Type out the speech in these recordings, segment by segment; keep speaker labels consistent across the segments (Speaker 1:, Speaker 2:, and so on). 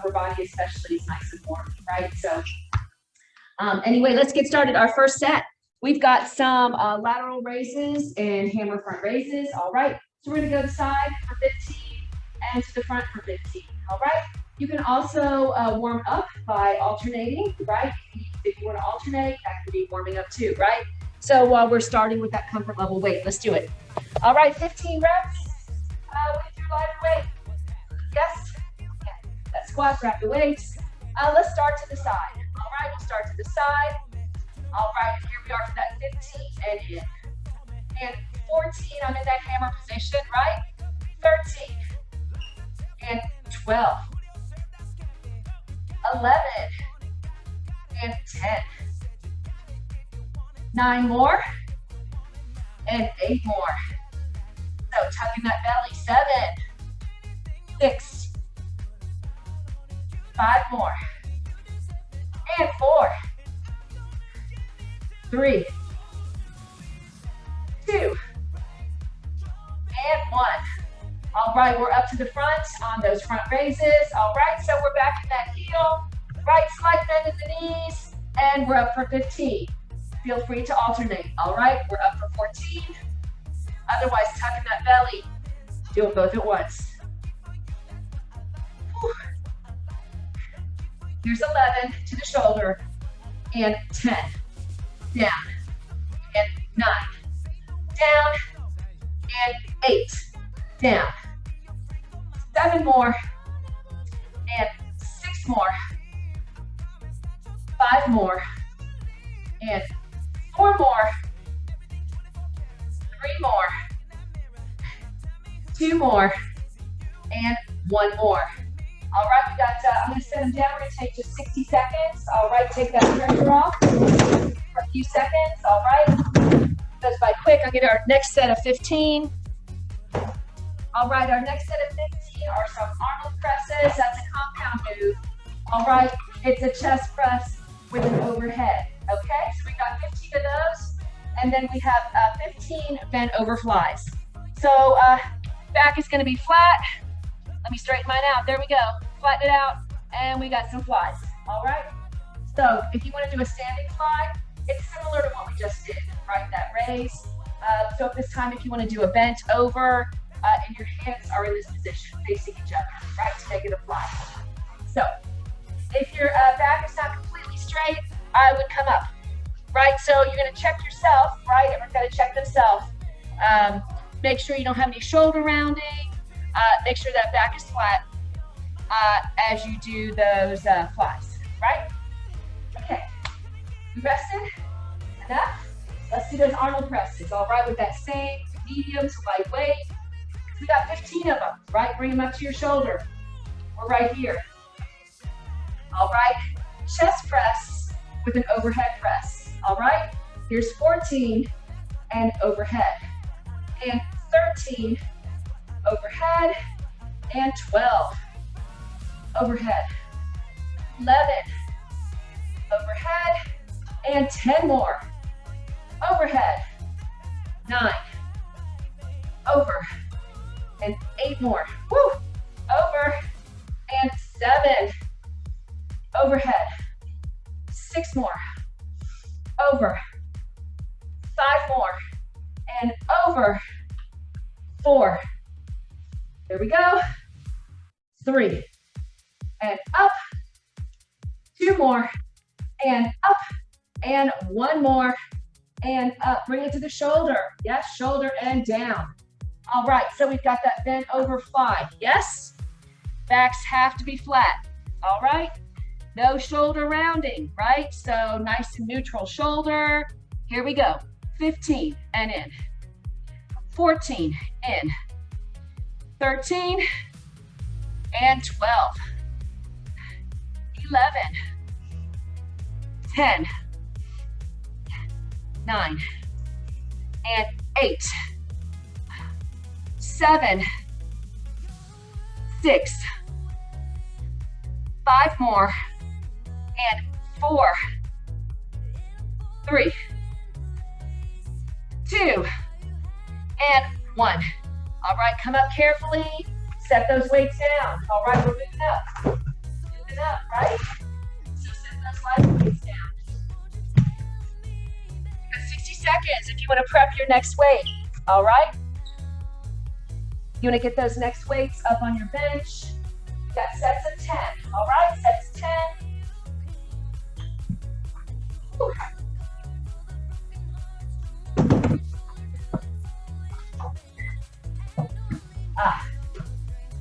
Speaker 1: upper body especially is nice and warm, right? So anyway, let's get started. Our first set, we've got some lateral raises and hammer front raises. All right, so we're gonna go to the side for 15 and to the front for 15. All right, you can also warm up by alternating, right? If you want to alternate, that could be warming up too, right? So while we're starting with that comfort level weight, let's do it. All right, 15 reps with your lighter weight. Yes, okay. That squat, grab the weights. Let's start to the side. All right, we'll start to the side. All right, here we are for that 15 and in. And 14, I'm in that hammer position, right? 13 and 12. 11 and 10. 9 more and 8 more. So tucking that belly. 7, 6, 5 more, and 4, 3, 2, and 1. All right, we're up to the front on those front raises. All right, so we're back in that heel, right, slight bend in the knees, and we're up for 15. Feel free to alternate. All right, we're up for 14. Otherwise, tucking that belly. Do them both at once. Whew. Here's 11 to the shoulder, and 10, down, and 9, down, and 8, down, 7 more, and 6 more, 5 more, and 4 more, 3 more, 2 more, and 1 more. All right, we got, I'm going to set them down. We're going to take just 60 seconds. All right, take that pressure off for a few seconds. All right, goes by quick. I'll get our next set of 15. All right, our next set of 15 are some Arnold presses. That's a compound move. All right, it's a chest press with an overhead. Okay, so we got 15 of those. And then we have 15 bent over flies. So back is going to be flat. Let me straighten mine out. There we go. Flatten it out. And we got some flies. All right. So if you want to do a standing fly, it's similar to what we just did, right? That raise. So at this time, if you want to do a bent over and your hands are in this position, facing each other, right? To make it a fly. So if your back is not completely straight, I would come up, right? So you're going to check yourself, right? Everyone's got to check themselves. Make sure you don't have any shoulder rounding. Make sure that back is flat as you do those flies, right? Okay, you rested? Enough? Let's do those Arnold presses, all right, with that same medium to light weight. We got 15 of them, right? Bring them up to your shoulder. We're right here. All right, chest press with an overhead press, all right? Here's 14 and overhead, and 13 overhead, and 12 overhead, 11 overhead, and 10 more overhead, 9 over, and 8 more, woo, over, and 7 overhead, 6 more over, 5 more, and over, 4. There we go. 3 and up. 2 more and up, and 1 more and up. Bring it to the shoulder. Yes, shoulder and down. All right, so we've got that bent over fly. Yes, backs have to be flat. All right, no shoulder rounding, right? So nice and neutral shoulder. Here we go. 15 and in. 14 in. 13 and 12. 11. 10. 9 and 8. 7. 6. 5 more and 4. 3. 2 and 1. All right, come up carefully. Set those weights down. All right, we're moving up. is if you want to prep your next weight, all right? You want to get those next weights up on your bench. You got sets of 10, all right? Sets of 10. Whew.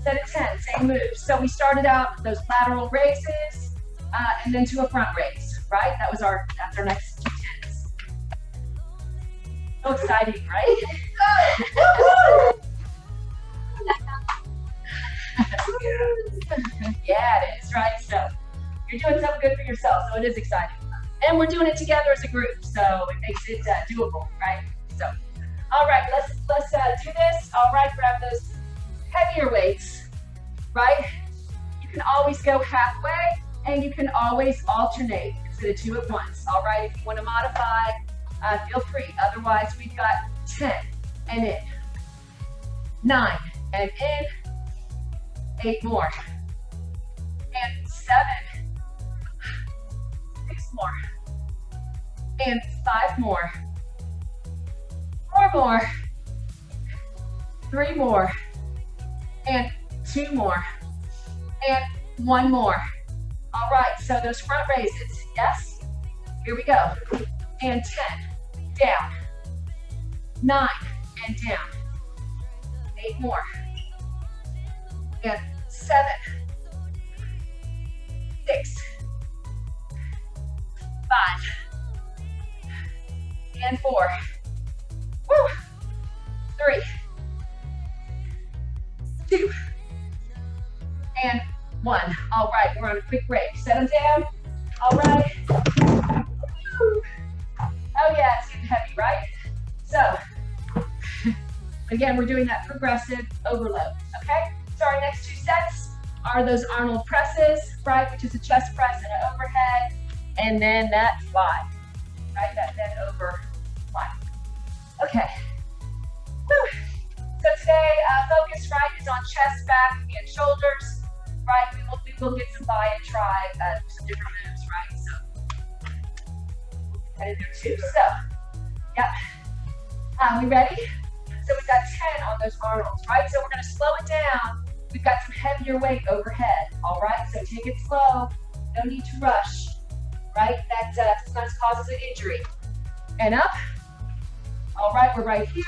Speaker 1: Set of 10, same moves. So we started out with those lateral raises and then to a front raise, right? That's our next 2 tens. So exciting, right? Yeah, it is, right? So you're doing something good for yourself, so it is exciting. And we're doing it together as a group, so it makes it doable, right? So, all right, let's do this. All right, grab those heavier weights, right? You can always go halfway, and you can always alternate instead of 2 at once. All right, if you want to modify, feel free. Otherwise, we've got 10 and in, 9 and in, 8 more, and 7, 6 more, and 5 more, 4 more, 3 more, and 2 more, and 1 more. All right, so those front raises, yes? Here we go. And 10, down, 9, and down, 8 more, and 7, 6, 5, and 4, woo, 3, 2, and 1. All right, we're on a quick break. Set them down. All right. Woo. Oh yeah, it's getting heavy, right? So, again, we're doing that progressive overload, okay? So our next 2 sets are those Arnold Presses, right? Which is a chest press and an overhead, and then that fly, right? That bend over fly. Okay. Woo. So today, focus, right, is on chest, back, and shoulders, right? We will get some bi and try some different moves, right? So, that in there too. So, yep. We ready? So we've got 10 on those Arnolds, right? So we're going to slow it down. We've got some heavier weight overhead, all right? So take it slow. No need to rush, right? That sometimes causes an injury. And up. All right, we're right here.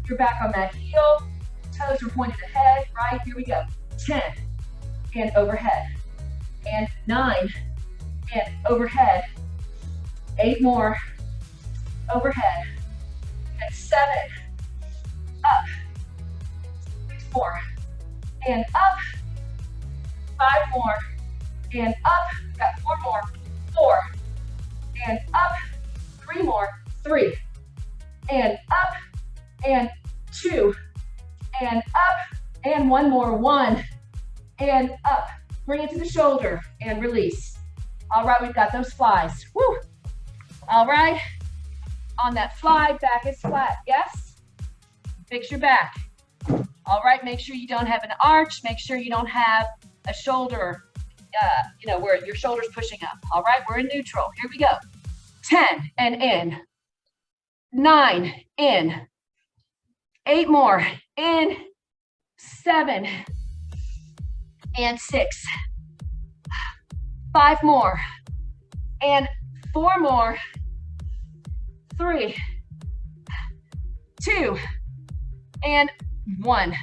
Speaker 1: You're back on that heel. Toes are pointed ahead, right? Here we go. 10, and overhead. And 9, and overhead. 8 more, overhead. And 7, up. 6 more, and up. 5 more, and up. Got 4 more, 4, and up. 3 more, 3, and up. And 2, and up, and 1 more, 1, and up. Bring it to the shoulder, and release. All right, we've got those flies. Woo! All right, on that fly, back is flat, yes? Fix your back. All right, make sure you don't have an arch. Make sure you don't have a shoulder, where your shoulder's pushing up. All right, we're in neutral. Here we go. 10, and in. 9, in. 8 more, in, 7, and 6, 5 more, and 4 more, 3, 2, and 1.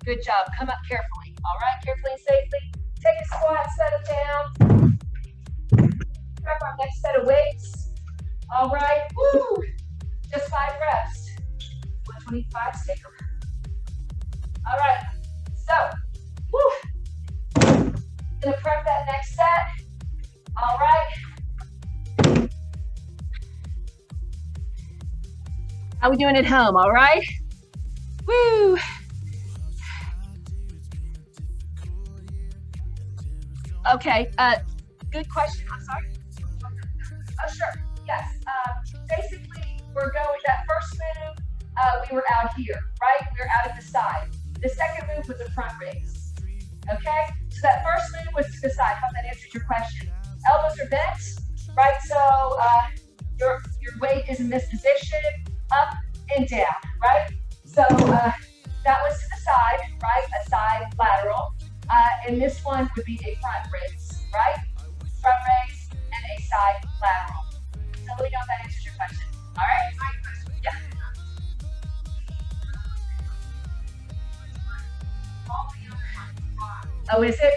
Speaker 1: Good job. Come up carefully. All right, carefully and safely. Take a squat, set it down. Grab our next set of weights. All right, woo! Just 5 reps. 125, take them. All right, so, woo. Gonna prep that next set. All right. How we doing at home, all right? Woo. Okay, good question, I'm sorry. Oh, sure, yes. Basically, we're going that first move. We were out here, right? We were out at the side. The second move was a front raise, okay? So that first move was to the side. Hope that answers your question. Elbows are bent, right? So your your weight is in this position, up and down, right? So that was to the side, right? A side lateral. And this one would be a front raise, right? Front raise and a side lateral. So let me know if that answers your question. All right? Yeah. Oh, is it?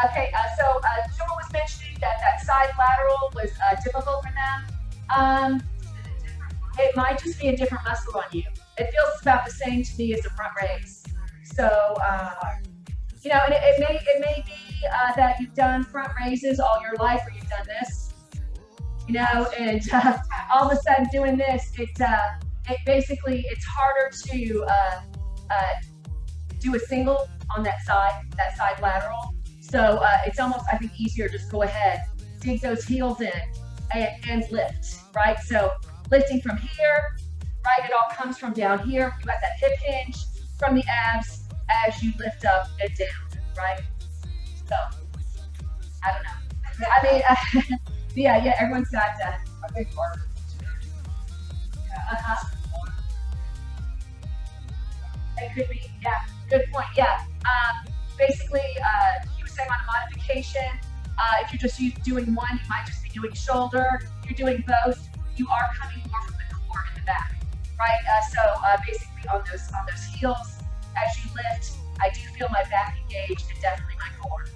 Speaker 1: Okay, so someone was mentioning that that side lateral was difficult for them. It might just be a different muscle on you. It feels about the same to me as a front raise. So, you know, and it may be that you've done front raises all your life, or you've done this, you know, and all of a sudden doing this, it basically, it's harder to do a single on that side lateral. So it's almost, I think, easier. Just go ahead, dig those heels in and lift, right? So lifting from here, right? It all comes from down here. You got that hip hinge from the abs as you lift up and down, right? So I don't know. I mean, yeah, everyone's got a big part. It could be, yeah, good point, yeah. Basically, he was saying on a modification, if you're just doing one, you might just be doing shoulder. If you're doing both, you are coming more from the core in the back, right? So basically on those heels, as you lift, I do feel my back engaged and definitely my core,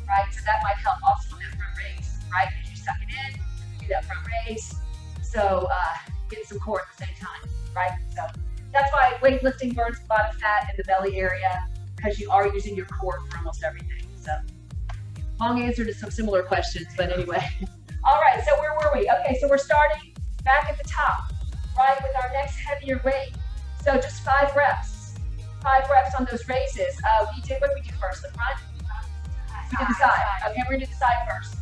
Speaker 1: right? So that might help also in that front raise, right? As you suck it in, do that front raise. So get some core at the same time, right? So that's why weightlifting burns a lot of fat in the belly area, because you are using your core for almost everything. So long answer to some similar questions, but anyway. All right, so where were we? Okay, so we're starting back at the top, right, with our next heavier weight. So just 5 reps. 5 reps on those raises. We did what we do first, the front. We did the side. Okay, we're gonna do the side first.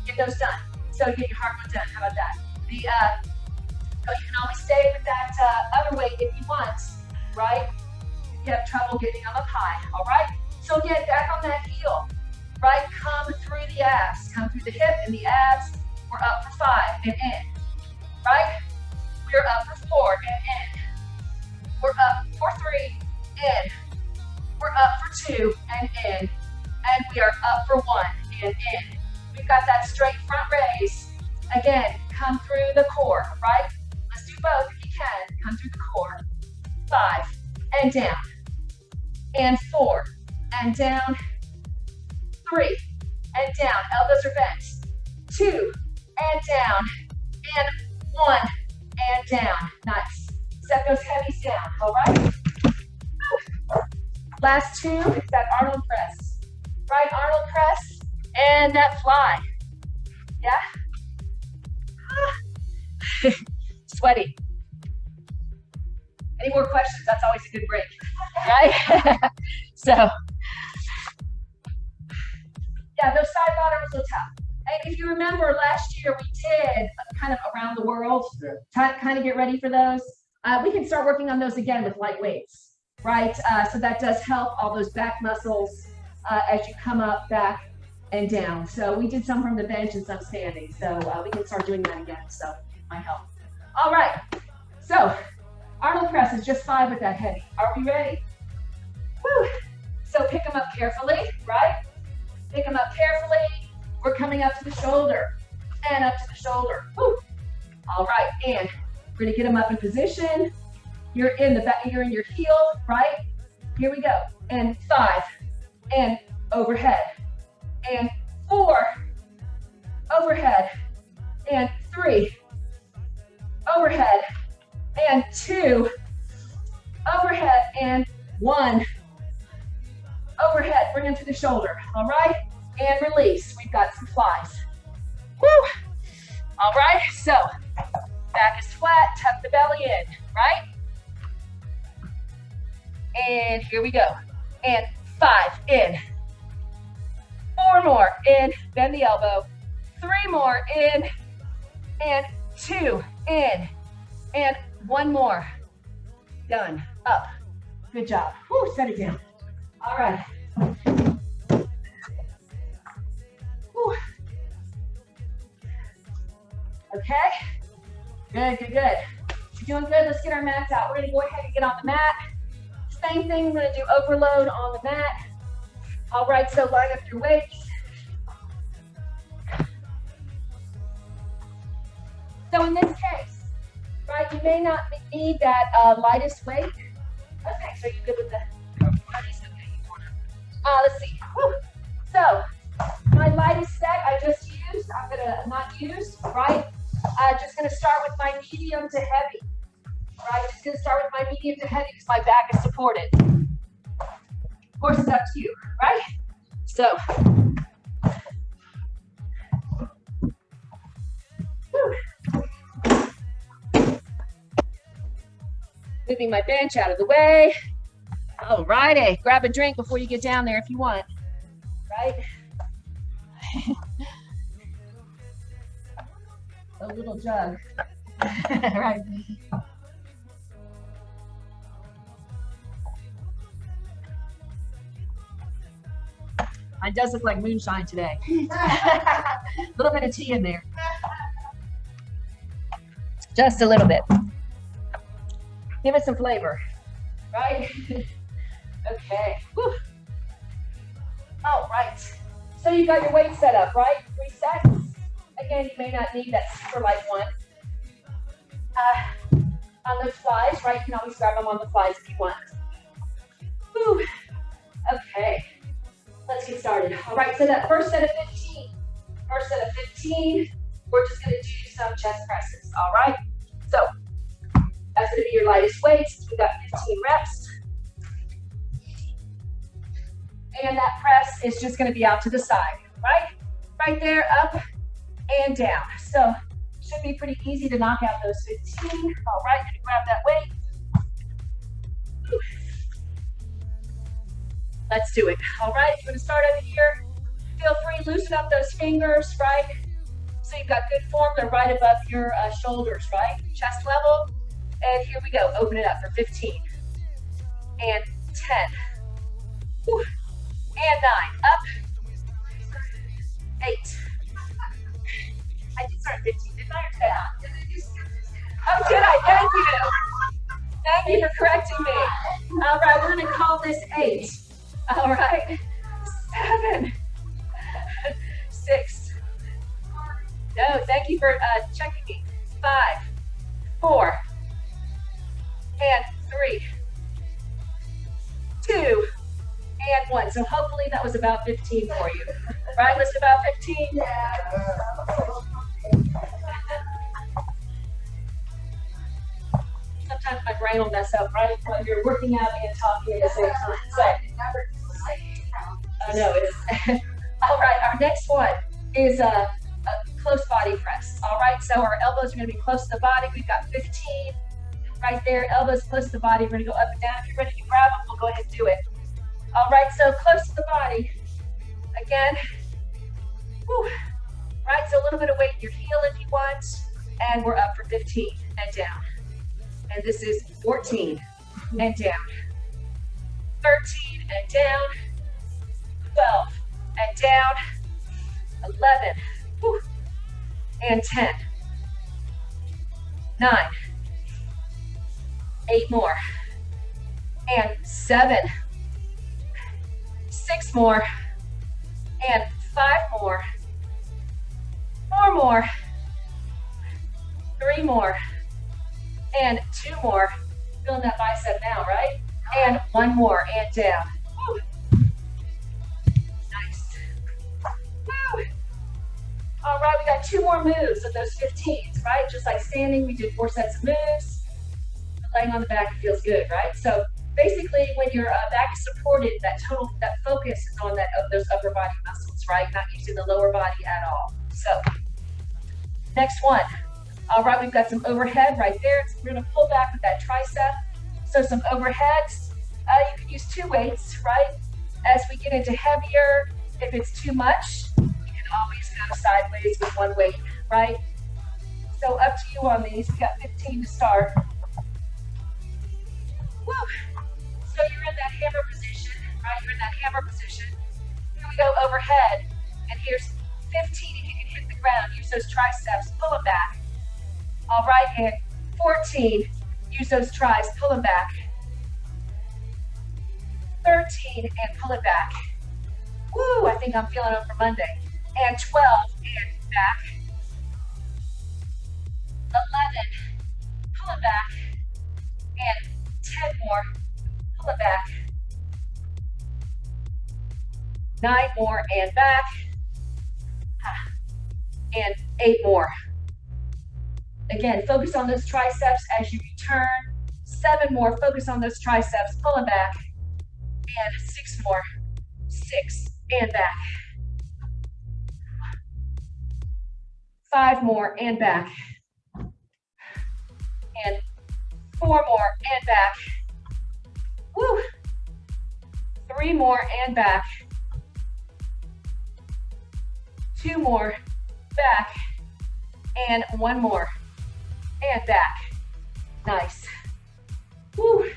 Speaker 1: Get those done. So get your hard one done. How about that? So you can always stay with that other weight if you want, right? If you have trouble getting them up high, all right? So again, back on that heel, right? Come through the abs, come through the hip and the abs. We're up for 5 and in, right? We're up for 4 and in. We're up for 3, in. We're up for 2 and in. And we are up for 1 and in. We've got that straight front raise. Again, come through the core, right? Let's do both if you can. Come through the core. 5 and down. And 4 and down. 3 and down. Elbows are bent. 2 and down. And 1 and down. Nice. Set those heavies down, all right? Last 2 is that Arnold Press. Right, Arnold Press and that fly. Yeah? Sweaty. Any more questions? That's always a good break, right? So, yeah, those side laterals are tough. And if you remember last year, we did kind of around the world, kind of get ready for those. We can start working on those again with light weights, right? So that does help all those back muscles as you come up, back, and down. So we did some from the bench and some standing. So we can start doing that again. So it might help. All right. So Arnold Press is just 5 with that heavy. Are we ready? Woo. So pick them up carefully, right? Pick them up carefully. We're coming up to the shoulder and up to the shoulder. Woo. All right. And we're gonna get them up in position. You're in the back. You're in your heel, right? Here we go. And 5 and overhead. And 4 overhead. And 3 overhead. And 2 overhead. And 1 overhead. Bring them to the shoulder. All right. And release. We've got some flies. Woo. All right. So back is flat. Tuck the belly in. Right. And here we go. And 5 in. 4 more in. Bend the elbow. 3 more in. And 2 in. And 1 more. Done. Up. Good job. Woo, set it down. All right. Woo. Okay. Good, good, good. You're doing good. Let's get our mats out. We're going to go ahead and get on the mat. Same thing, we're going to do overload on the mat. All right, so line up your weights. So in this case, right, you may not need that lightest weight. Okay, so you're good with the, let's see. Whew. So my lightest set I just used, I'm gonna not use, right? Just gonna start with my medium to heavy, right? Just gonna start with my medium to heavy because my back is supported. Of course, it's up to you, right? So, moving my bench out of the way. All righty, grab a drink before you get down there if you want, right? A little jug, right? Mine does look like moonshine today. A little bit of tea in there. Just a little bit. Give it some flavor, right? Okay. Whew. All right. So you got your weight set up, right? 3 sets. Again, you may not need that super light one. On those flies, right? You can always grab them on the flies if you want. Whew. Okay. Let's get started. All right, so that first set of 15. First set of 15, we're just going to do some chest presses, all right? So that's going to be your lightest weights. We've got 15 reps. And that press is just going to be out to the side, right? Right there, up and down. So should be pretty easy to knock out those 15. All right, gonna grab that weight. Let's do it. All right, you're gonna start over here. Feel free, loosen up those fingers, right? So you've got good form. They're right above your shoulders, right? Chest level. And here we go. Open it up for 15 and 10. Whew. And 9. Up. 8. I did start 15, didn't I? Or 10? Oh, did I? Thank you. Thank you for correcting me. All right, we're going to call this 8. All right. 7. 6. No, thank you for checking me. 5. 4. And 3. 2. And 1. So hopefully that was about 15 for you. Right? Was it about 15? Yeah. Sometimes my brain will mess up, right? When you're working out and talking at the same time. So, I know it's all right. Our next one is a close body press. All right. So our elbows are going to be close to the body. We've got 15 right there. Elbows close to the body. We're going to go up and down. If you're ready to grab them, we'll go ahead and do it. All right. So close to the body. Again. Whew. Right. So a little bit of weight in your heel if you want. And we're up for 15 and down. And this is 14 and down. 13 and down. 12 and down. 11 whew, and 10. 9. 8 more. And 7. 6 more. And 5 more. 4 more. 3 more. And 2 more. Feeling that bicep now, right? And 1 more and down. Woo. Nice. Woo. All right, we got 2 more moves of those 15s, right? Just like standing, we did 4 sets of moves. Laying on the back feels good, right? So basically, when your back is supported, that focus is on those upper body muscles, right? Not using the lower body at all. So next one. All right, we've got some overhead right there. So we're going to pull back with that tricep. So some overheads. You can use 2 weights, right? As we get into heavier, if it's too much, you can always go sideways with 1 weight, right? So up to you on these. We got 15 to start. Woo. So you're in that hammer position, right? You're in that hammer position. Here we go overhead. And here's 15 if you can hit the ground. Use those triceps. Pull them back. All right, and 14. Use those tries, pull them back. 13, and pull it back. Woo, I think I'm feeling it for Monday. And 12, and back. 11, pull it back. And 10 more, pull it back. 9 more, and back. And 8 more. Again, focus on those triceps as you return. 7 more, focus on those triceps, pull them back. And 6 more, 6, and back. 5 more, and back. And 4 more, and back. Woo. 3 more, and back. 2 more, back. And 1 more, and back. Nice. Woo.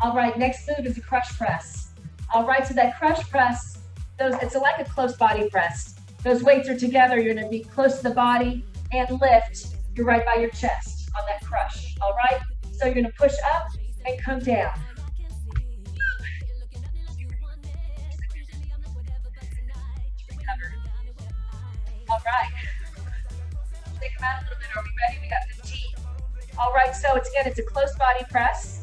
Speaker 1: All right, next move is a crush press. All right, so that crush press, it's like a close body press. Those weights are together, you're gonna be close to the body and lift. You're right by your chest on that crush, all right? So you're gonna push up and come down. Recover. All right. Take them out a little bit. Are we ready? We got 15. All right, so it's a close body press.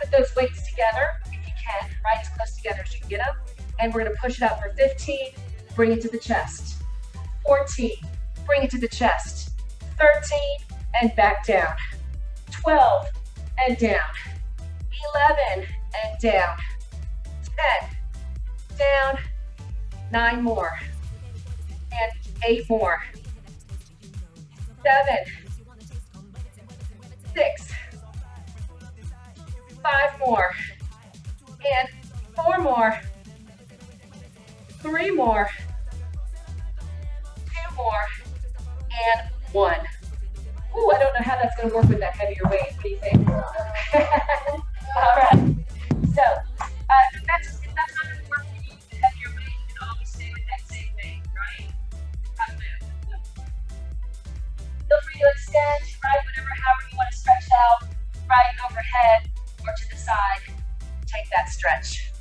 Speaker 1: Put those weights together if you can, right? As close together as you can get them. And we're gonna push it up for 15, bring it to the chest. 14, bring it to the chest. 13, and back down. 12, and down. 11, and down. 10, down. 9 more. And 8 more. 7, 6, 5 more, and 4 more, 3 more, 2 more, and 1. Ooh, I don't know how that's going to work with that heavier weight. What do you think? All right. So, if that's not going to work for you with the heavier weight, you can always stay with that same weight, right? Feel free to extend, right? However you want to stretch out, right overhead or to the side. Take that stretch.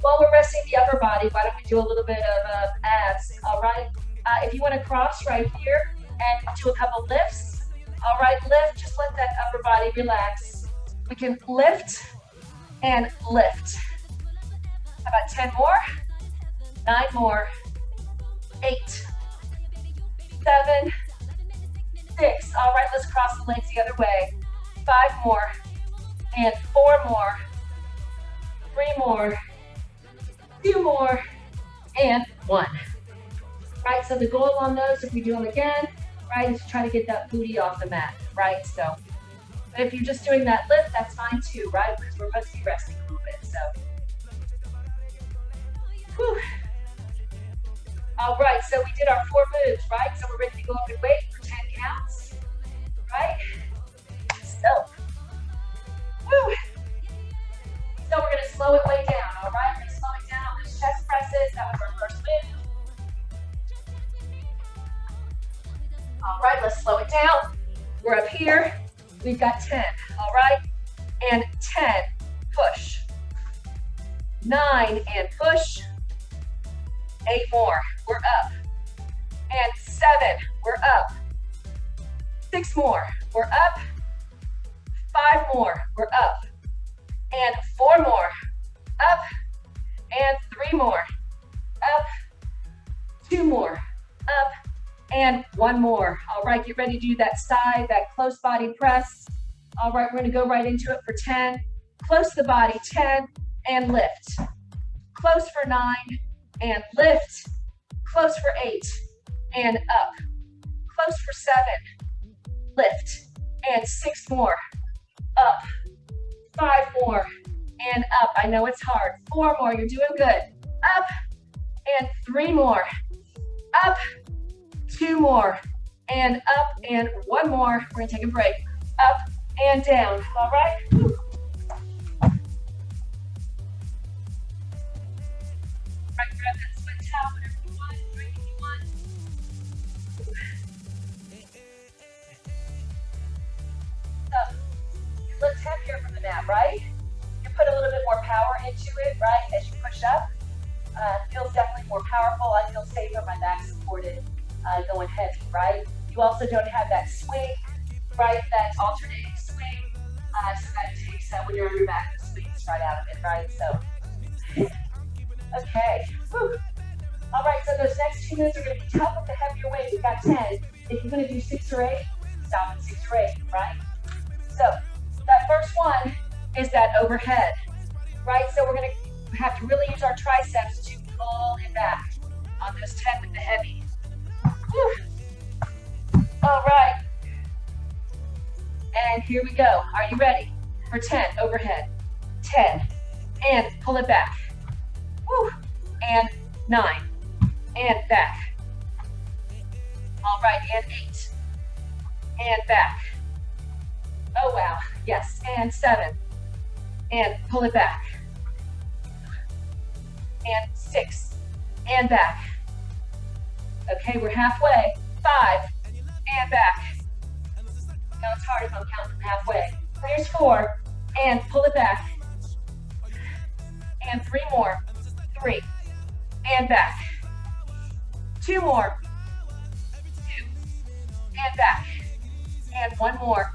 Speaker 1: While we're resting the upper body, why don't we do a little bit of abs, all right? If you want to cross right here and do a couple lifts, all right, lift, just let that upper body relax. We can lift and lift. How about 10 more? 9 more. 8, 7, 6. All right, let's cross the legs the other way. 5 more, and 4 more, 3 more, 2 more, and 1. Right, so the goal on those, if we do them again, right, is to try to get that booty off the mat, right? So, but if you're just doing that lift, that's fine too, right? Because we're supposed to be resting a little bit, so. Whew. All right, so we did our 4 moves, right? So we're ready to go up in weight for 10 counts, right? So, whew. So we're gonna slow it way down, all right? We're gonna slow it down on those chest presses. That was our first move. All right, let's slow it down. We're up here. We've got 10, all right? And 10, push. 9, and push. 8 more, we're up. And 7, we're up. 6 more, we're up. 5 more, we're up. And 4 more, up. And 3 more, up. 2 more, up. And 1 more. All right, get ready to do that side, that close body press. All right, we're gonna go right into it for 10. Close the body, 10, and lift. Close for 9, and lift. Close for 8, and up. Close for 7, lift. And 6 more, up. 5 more, and up. I know it's hard. 4 more, you're doing good. Up, and 3 more, up. 2 more, and up, and 1 more. We're gonna take a break. Up and down, all right? Whew. Right, grab that sweat towel, whatever you want, drink if you want. So, it looks heavier from the mat, right? You put a little bit more power into it, right, as you push up. Feels definitely more powerful. I feel safer, my back supported, going heavy, right? You also don't have that swing, right, that alternating swing. So that takes, when you're on your back, the swings right out of it, right? So, okay. Whew. All right, so those next 2 minutes are going to be tough with the heavier weight. We've got 10. If you're going to do 6 or 8, stop at 6 or 8, right? So that first one is that overhead, right? So we're going to have to really use our triceps to pull it back on those 10 with the heavy. Whew. All right. And here we go. Are you ready? For 10, overhead. 10, and pull it back. Whew. And 9, and back. All right, and 8, and back. Oh, wow, yes, and 7, and pull it back. And 6, and back. Okay, we're halfway. 5, and back. Now it's hard if I'm counting from halfway. Here's 4, and pull it back. And 3 more. 3, and back. 2 more. 2, and back. And 1 more.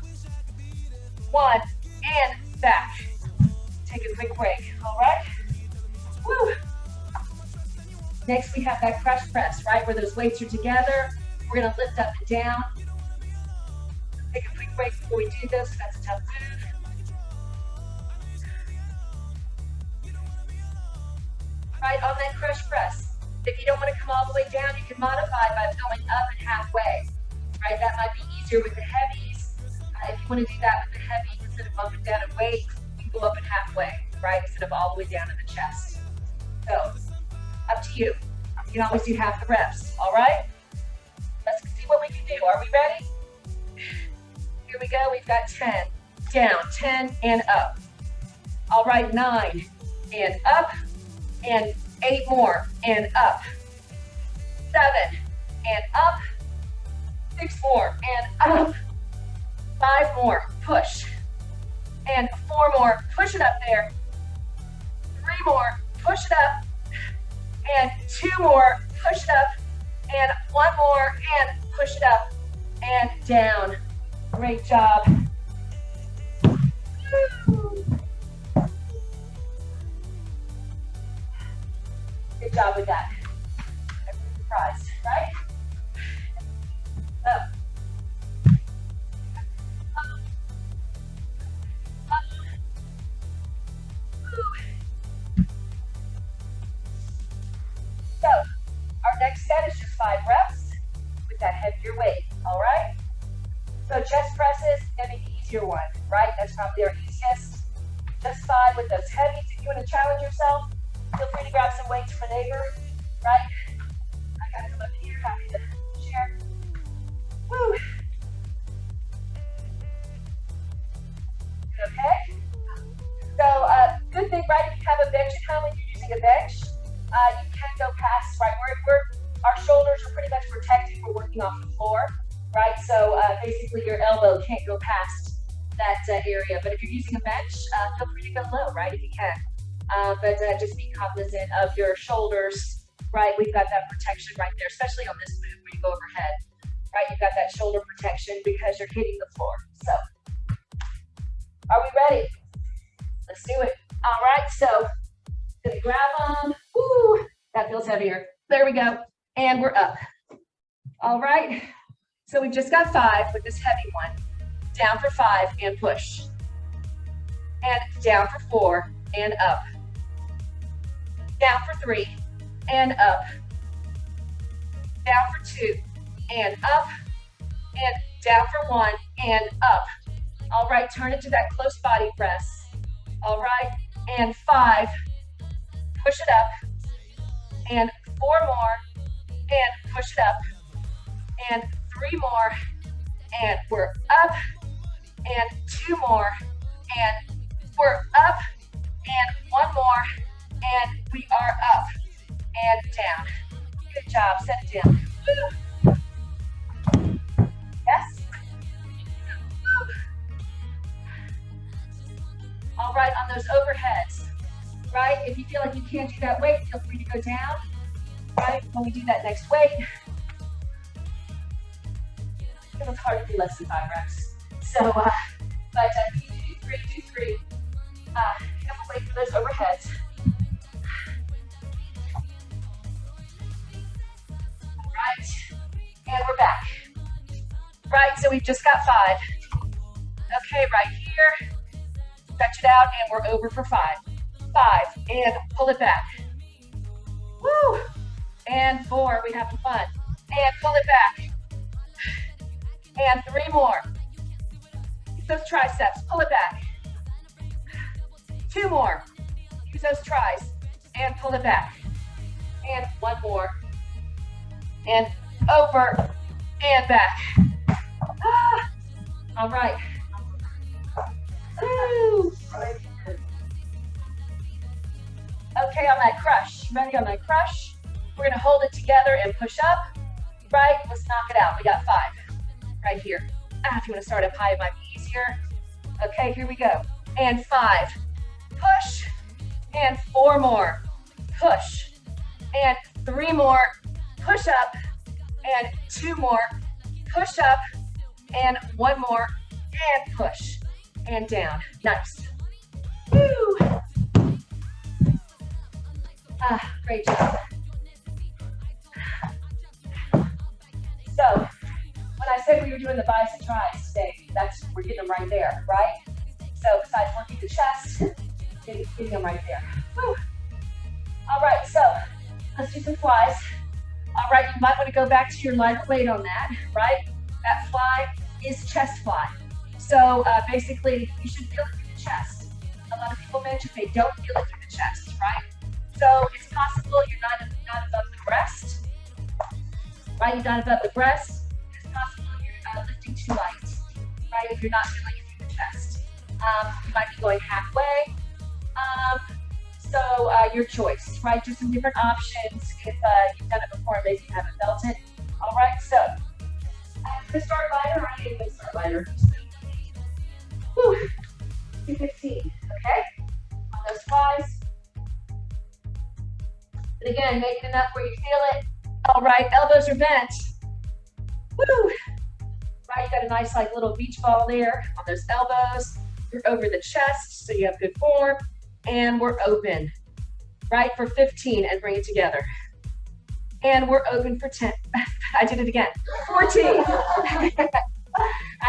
Speaker 1: 1, and back. Take a quick break, all right? Woo! Next, we have that crunch press, right, where those weights are together. We're gonna lift up and down. Take a quick break before we do this. That's a tough move. Right, on that crunch press. If you don't want to come all the way down, you can modify by going up and halfway. Right, that might be easier with the heavies. If you want to do that with the heavies, instead of bumping down and weight, you can go up and halfway, right, instead of all the way down to the chest. So, up to you. You can always do half the reps, all right? Let's see what we can do. Are we ready? Here we go. We've got 10, down, 10, and up. All right, 9, and up, and 8 more, and up. 7, and up. 6 more, and up. 5 more, push. And 4 more, push it up there. 3 more, push it up. And 2 more, push it up. And 1 more, and push it up. And down. Great job. Good job with that. Everyone's surprised, right? Up. So, our next set is just 5 reps with that heavier weight, all right? So chest presses, gonna be the easier one, right? That's probably our easiest. Just 5 with those heavies. If you want to challenge yourself, feel free to grab some weights from a neighbor, right? I gotta come up here, happy to share. Woo! Okay? So, good thing, right? If you have a bench at home and you're using a bench, you can go past, right? Our shoulders are pretty much protected. We're working off the floor, right? So basically your elbow can't go past that area. But if you're using a bench, feel free to go low, right, if you can. But just be cognizant of your shoulders, right? We've got that protection right there, especially on this move where you go overhead, right? You've got that shoulder protection because you're hitting the floor. So, are we ready? Let's do it. All right, so gonna grab them. Woo, that feels heavier. There we go, and we're up. All right, so we just got 5 with this heavy one. Down for 5 and push. And down for 4 and up. Down for 3 and up. Down for 2 and up. And down for 1 and up. All right, turn it to that close body press. All right, and 5. Push it up. And 4 more. And push it up. And 3 more. And we're up. And 2 more. And we're up. And 1 more. And we are up. And down. Good job. Set it down. Woo. All right, on those overheads, right? If you feel like you can't do that weight, feel free to go down, right? When we do that next weight, it's hard to do less than 5 reps. So, but if you do 3, come away from those overheads. All right, and we're back. Right, so we've just got 5. Okay, right here, stretch it out, and we're over for 5. 5, and pull it back. Woo! And 4, we having fun. And pull it back. And 3 more. Use those triceps, pull it back. 2 more. Use those tries, and pull it back. And 1 more. And over, and back. All right. Woo. Okay, on that crush. Ready on that crush? We're gonna hold it together and push up. Right, let's knock it out. We got 5 right here. If you wanna start up high, it might be easier. Okay, here we go. And 5, push, and 4 more, push, and 3 more, push up, and 2 more, push up, and 1 more, and push, and down. Nice. Woo. Great job. So, when I said we were doing the bis and tris today, we're getting them right there, right? So, besides working the chest, getting them right there. Woo. All right, so let's do some flies. All right, you might want to go back to your lighter weight on that, right? That fly is chest fly. So basically, you should feel it through the chest. A lot of people mention they don't feel it through the chest, right? So it's possible you're not above the breast, right? You're not above the breast. It's possible you're lifting too light, right? If you're not feeling it through the chest. You might be going halfway. So your choice, right? There's some different options if you've done it before and maybe you haven't felt it. All right, so I'm going to start lighter, or I'm going to start lighter. Whew, 215, okay? On those flies. And again, make it enough where you feel it. All right, elbows are bent. Woo! Right, you got a nice like little beach ball there on those elbows. You're over the chest, so you have good form. And we're open, right, for 15 and bring it together. And we're open for 10. I did it again. 14. I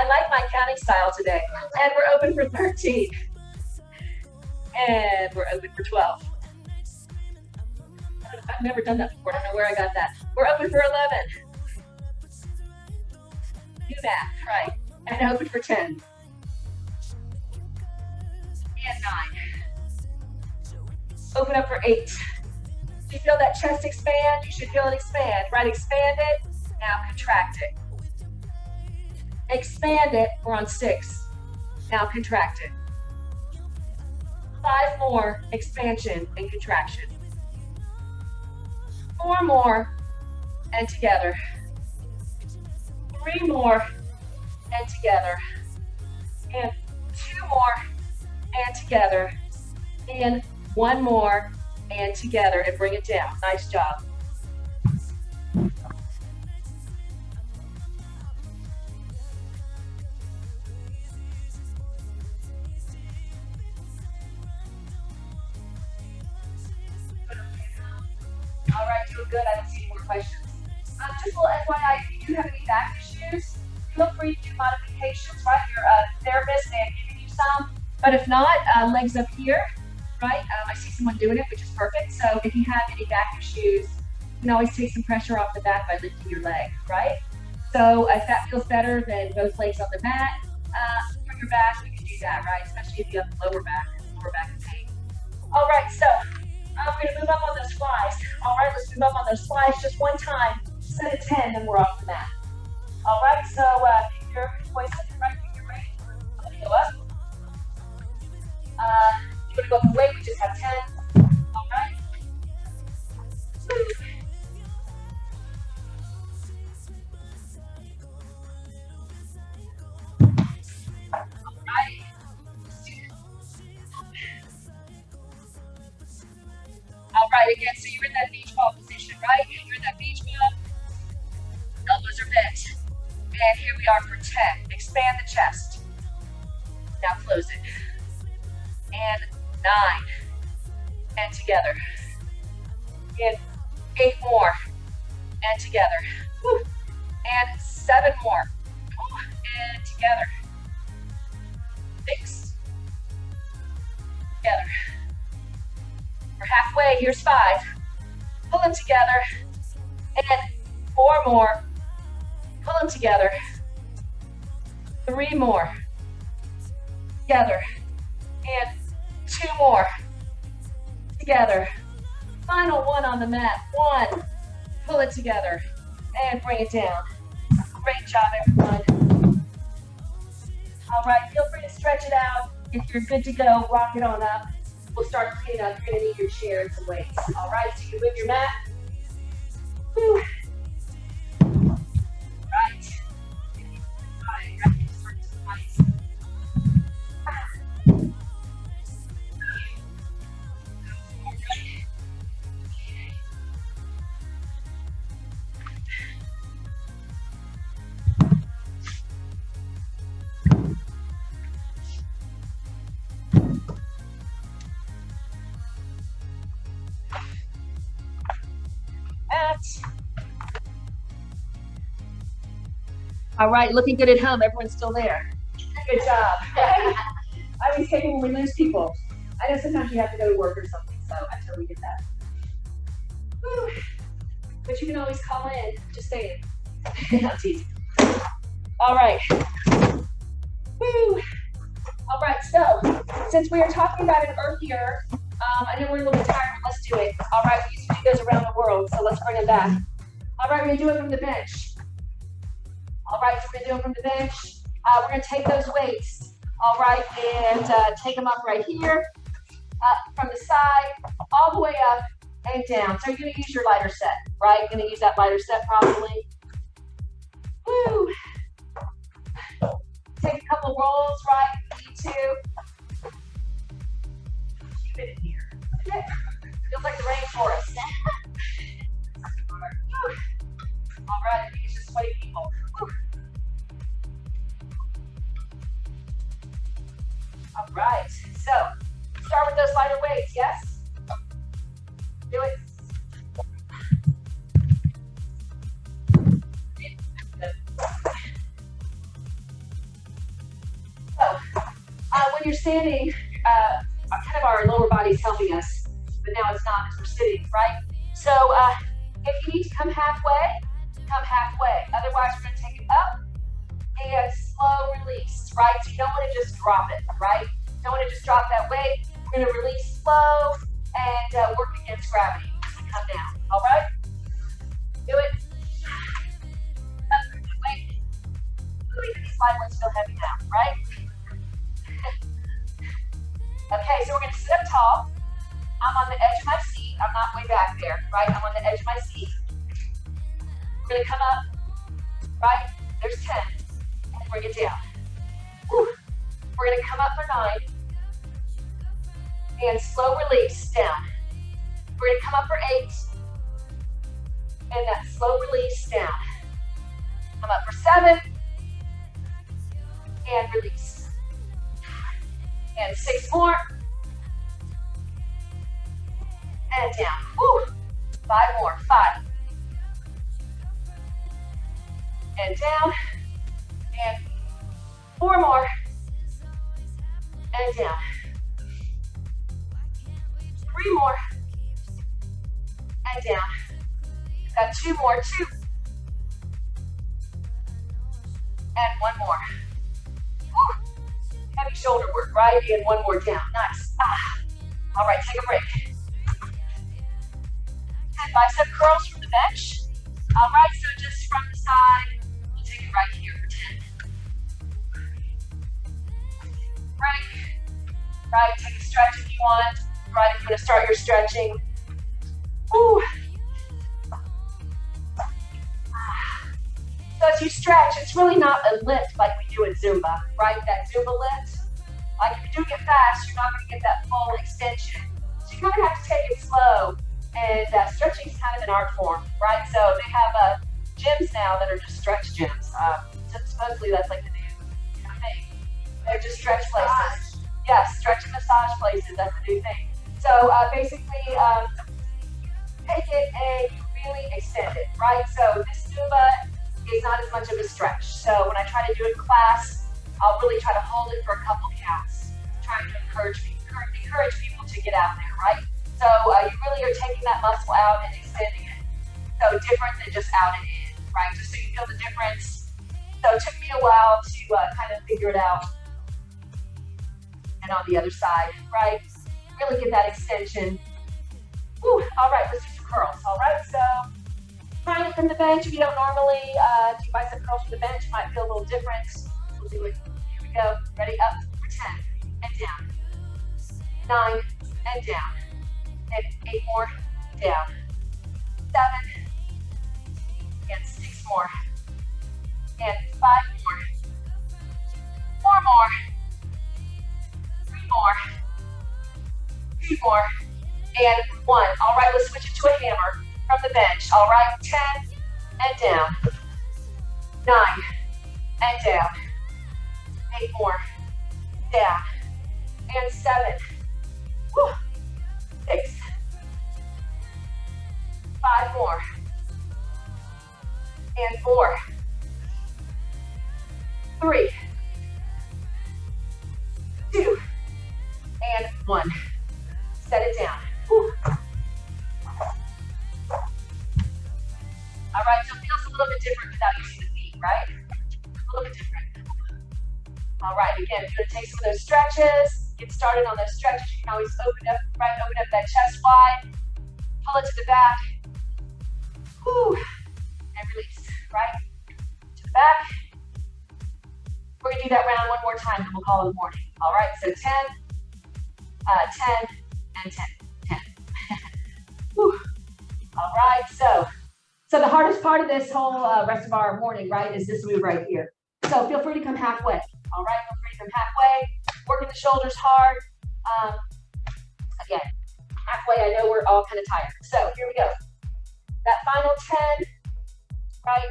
Speaker 1: like my counting style today. And we're open for 13. And we're open for 12. I've never done that before. I don't know where I got that. We're open for 11. Do math, right. And open for 10. And 9. Open up for 8. Do you feel that chest expand? You should feel it expand. Right, expand it. Now contract it. Expand it. We're on 6. Now contract it. 5 more. Expansion and contraction. 4 more. And together. 3 more. And together. And 2 more. And together. And 1 more, and together, and bring it down. Nice job. All right, doing good. I don't see any more questions. Just a little FYI, if you do have any back issues, feel free to do modifications, right? Your therapist may have given you some, but if not, legs up here. Right? I see someone doing it, which is perfect. So if you have any back issues, you can always take some pressure off the back by lifting your leg, right? So if that feels better than both legs on the mat, for your back, we can do that, right? Especially if you have lower back pain. All right, so we're gonna move up on those flies. All right, let's move up on those flies just one time. Set of 10, then we're off the mat. All right, so keep your voice up, right? Keep your weight. Let me go up. You're going to go up the weight, we just have 10. All right. All right. right, again, so you're in that beach ball position, right? You're in that beach ball. Elbows are bent. And here we are for 10. Expand the chest. Now close it. And 9. And together. And 8 more. And together. Woo. And 7 more. Woo. And together. 6. Together. We're halfway. Here's 5. Pull them together. And 4 more. Pull them together. 3 more. Together. And 2 more. Together. Final one on the mat. 1. Pull it together. And bring it down. Great job, everyone. All right, feel free to stretch it out. If you're good to go, rock it on up. We'll start cleaning up. You're gonna need your chair and some weights. All right, so you can move your mat. Woo. Right. All right, looking good at home. Everyone's still there. Good job. I always hate when we lose people. I know sometimes you have to go to work or something, so I totally get that. Woo. But you can always call in. Just saying. I'm teasing. All right. Woo. All right, so since we are talking about it earlier, I know we're a little bit tired, but let's do it. All right, we used to do those around the world, so let's bring them back. All right, we're gonna do it from the bench. All right, so we're gonna do it from the bench. We're gonna take those weights, all right, and take them up right here, from the side, all the way up and down. So you're gonna use your lighter set, right? You're gonna use that lighter set probably. Woo. Take a couple rolls, right? You need to. Keep it in here. Okay. Feels like the rainforest. All right, I think it's just sweaty people. Woo. All right, so start with those lighter weights, yes? Do it. So, when you're standing, kind of our lower body's helping us, but now it's not because we're sitting, right? So, if you need to come halfway, come halfway. Otherwise, we're going to take it up and slow release, right? So you don't want to just drop it, right? You don't want to just drop that weight. We're going to release slow and work against gravity as we come down, all right? Do it. Up, wait. Ooh, these light ones feel heavy now, right? Okay, so we're going to sit up tall. I'm on the edge of my seat. I'm not way back there, right? I'm on the edge of my seat. We're going to come up, right? There's 10. And bring it down. Whew. We're going to come up for 9. And slow release down. We're going to come up for 8. And that slow release down. Come up for 7. And release. And 6 more. And down. Woo. 5 more. 5. And down. And 4 more. And down. 3 more. And down. Got 2 more. 2. And 1 more. Woo. Heavy shoulder work, right? And 1 more down. Nice. All right, take a break. 10 bicep curls from the bench. All right, so just from the side, we'll take it right here for 10. Right, take a stretch if you want. Right, if you want to start your stretching. Woo. So as you stretch, it's really not a lift like we do in Zumba, right? That Zumba lift. Like if you're doing it fast, you're not going to get that full extension. So you're going to have to take it slow an art form, right? So they have gyms now that are just stretch gyms. Supposedly that's like the new thing. They're just stretch places. Yes, stretch and massage places, that's the new thing. So basically, take it and you really extend it, right? So this Zumba is not as much of a stretch. So when I try to do it in class, I'll really try to hold it for a couple counts, trying to encourage people to get out there, right? So you really are taking that muscle out and extending it. So different than just out and in, right? Just so you feel the difference. So it took me a while to kind of figure it out. And on the other side, right? Really get that extension. Whew. All right, let's do some curls. All right, so trying it from the bench. If you don't normally do bicep curls from the bench, it might feel a little different. We'll do it. Here we go. Ready? Up for 10 and down. 9 and down. And 8 more. Down. 7 and 6 more. And 5 more. 4 more. 3 more. 2 more. And 1. All right, let's switch it to a hammer from the bench. All right, 10 and down. 9 and down. 8 more. Down. And 7. Whew. 6. 5 more. And 4. 3. 2. And 1. Set it down. Whew. All right, so it feels a little bit different without using the feet, right? A little bit different. All right, again, if you're gonna take some of those stretches, get started on those stretches. You can always open up that chest wide, pull it to the back, whew, and release, right? To the back. We're gonna do that round one more time, then we'll call it a morning. All right, so 10, 10, and 10, 10. Whew. All right, so the hardest part of this whole rest of our morning, right, is this move right here. So feel free to come halfway. All right, feel free to come halfway. Working the shoulders hard. Again, halfway, I know we're all kind of tired. So here we go. That final 10, right?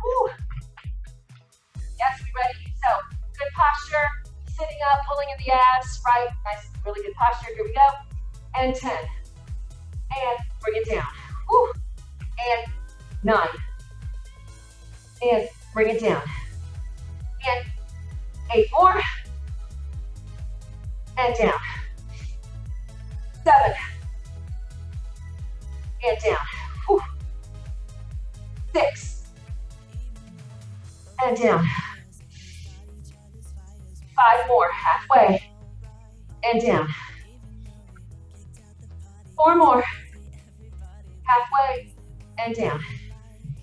Speaker 1: Whew. Yes, we ready? So good posture, sitting up, pulling in the abs, right? Nice, really good posture. Here we go. And 10. And bring it down. Whew. And 9. And bring it down. And 8 more. And down. 7. And down. Whew. 6. And down. 5 more, halfway. And down. 4 more. Halfway. And down.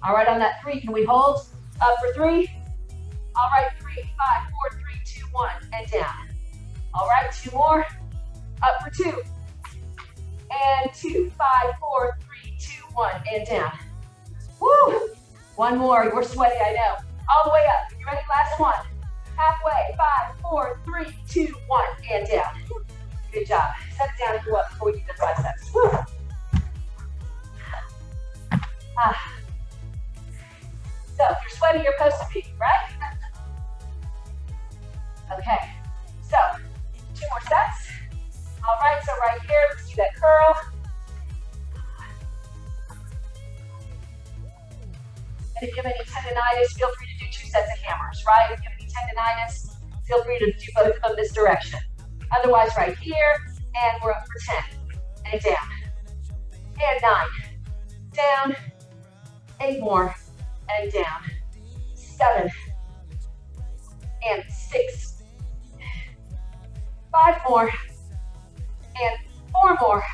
Speaker 1: All right, on that 3, can we hold? Up for 3. All right, 3, 5, 4, 3, 2, 1, and down. All right, 2 more. Up for 2. And 2, 5, 4, 3, 2, 1, and down. Woo! 1 more. We're sweaty, I know. All the way up. You ready? Last one. Halfway. 5, 4, 3, 2, 1, and down. Good job. Set it down if you want before we do the biceps. Woo! So if you're sweaty, you're supposed to be, right? Okay, so 2 more sets. All right, so right here, let's do that curl. And if you have any tendinitis, feel free to do 2 sets of hammers, right? If you have any tendinitis, feel free to do both of them this direction. Otherwise, right here, and we're up for 10. And down. And 9. Down. 8 more. And down. 7. And 6. 5 more. And 4 more.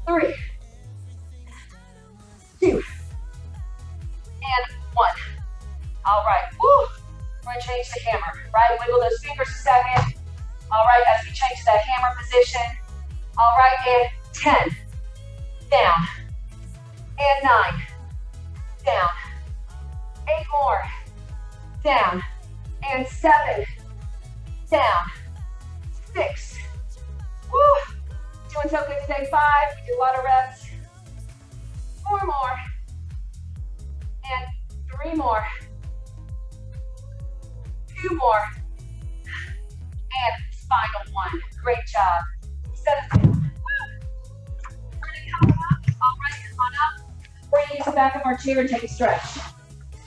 Speaker 1: 3. 2. And 1. All right. Woo. We're going to change the hammer, right? Wiggle those fingers a second. All right, as we change to that hammer position. All right, and 10. Down. And 9. Down. 8 more. Down. And 7. Down. 6. Woo. Doing so good today. 5. We did a lot of reps. 4 more. And 3 more. 2 more. And final one. Great job. Set it. Woo. We're gonna come up. All right, come on up. We're gonna use the back of our chair and take a stretch.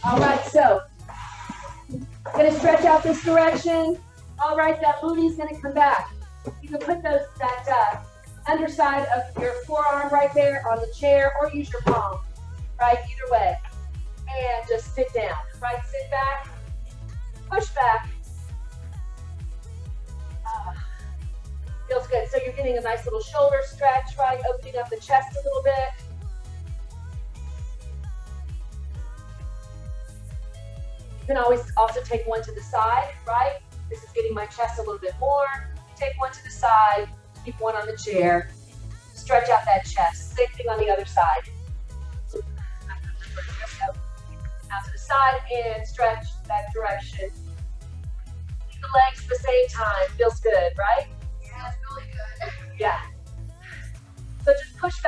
Speaker 1: All right, so gonna stretch out this direction. All right, that booty's gonna come back. You can put that underside of your forearm right there on the chair, or use your palm, right? Either way. And just sit down, right? Sit back, push back. Feels good. So you're getting a nice little shoulder stretch, right? Opening up the chest a little bit. You can always also take one to the side, right? This is getting my chest a little bit more. Take one to the side, keep one on the chair. Stretch out that chest. Same thing on the other side. Out to the side and stretch that direction. Keep the legs at the same time. Feels good, right?
Speaker 2: Yeah, it's really good.
Speaker 1: Yeah. So just push back.